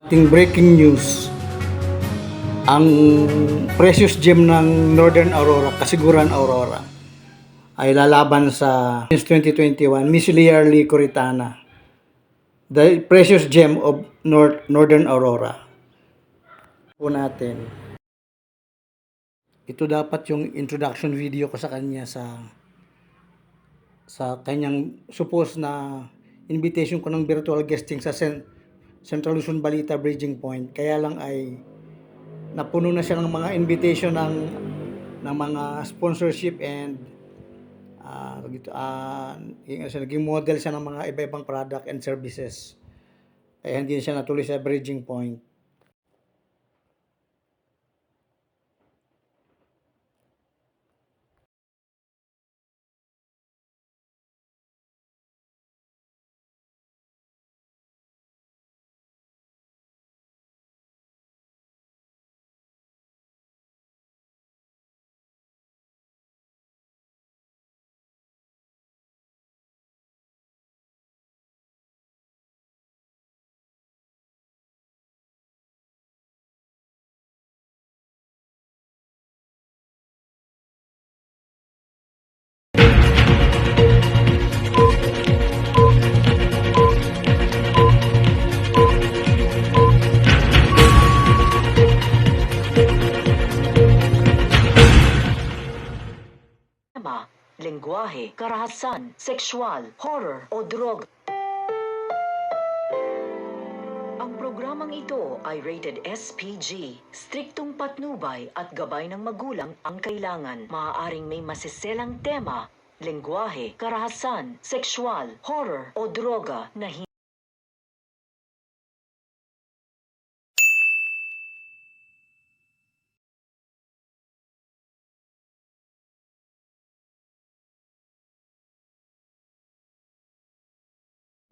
Ating breaking news, ang precious gem ng Northern Aurora, Kasiguran Aurora, ay lalaban sa Miss 2021, Miss Liarly Coritana, the precious gem of Northern Aurora. Po natin. Ito dapat yung introduction video ko sa kanya sa kanyang suppose na invitation ko ng virtual guesting sa Central Luzon Balita Bridging Point. Kaya lang ay napuno na siya ng mga invitation ng mga sponsorship and naging model siya ng mga iba-ibang product and services. Kaya hindi siya natuloy sa Bridging Point. Lengguwahe, karahasan, sexual, horror o drog. Ang programang ito ay rated SPG. Striktong patnubay at gabay ng magulang ang kailangan. Maaaring may masiselang tema, lengguwahe, karahasan, sexual, horror o droga na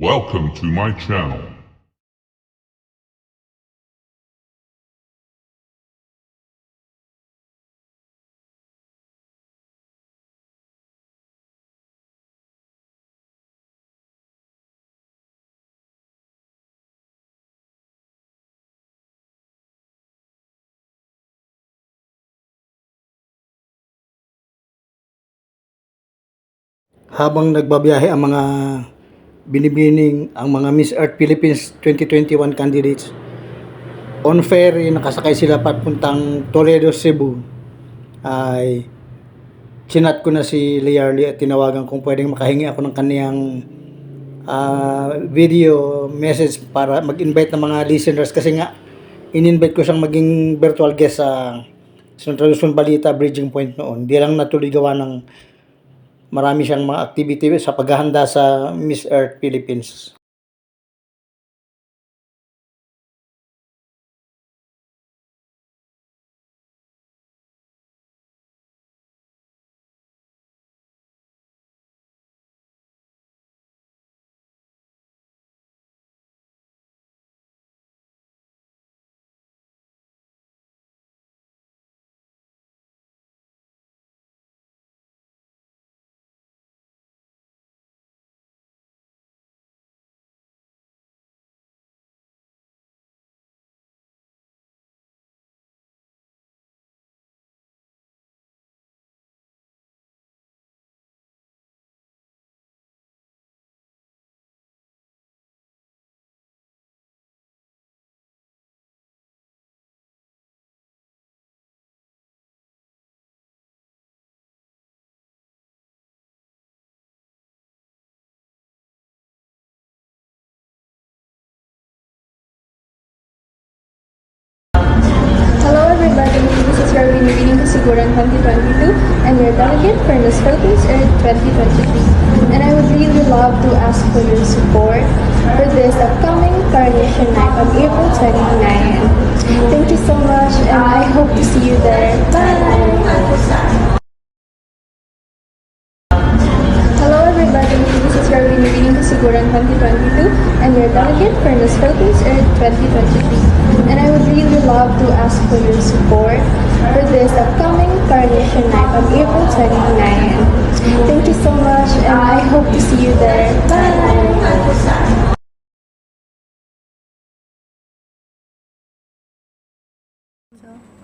Welcome to my channel. Habang nagbabiyahe ang mga binibining ang mga Miss Earth Philippines 2021 candidates, on ferry nakasakay sila papuntang Toledo, Cebu, ay chinat ko na si Liarly at tinawagan kung pwedeng makahingi ako ng kaniyang video message para mag-invite ng mga listeners, kasi nga in-invite ko siyang maging virtual guest sa Central Luzon Balita Bridging Point noon. Di lang natuloy gawa ng marami siyang mga activity sa paghahanda sa Miss Earth Philippines. Hello everybody, this is Rowena Winning Kasiguran 2022 and your delegate for Miss Philippines Earth 2023. And I would really love to ask for your support for this upcoming Coronation Night on April 29. Thank you so much and I hope to see you there. Bye! Hello everybody, this is Rowena Winning Kasiguran 2022 and your delegate for Miss Philippines Earth 2023. And I would really love to ask for your support for this upcoming Coronation Night on April 29. Thank you so much and I hope to see you there. Bye! now.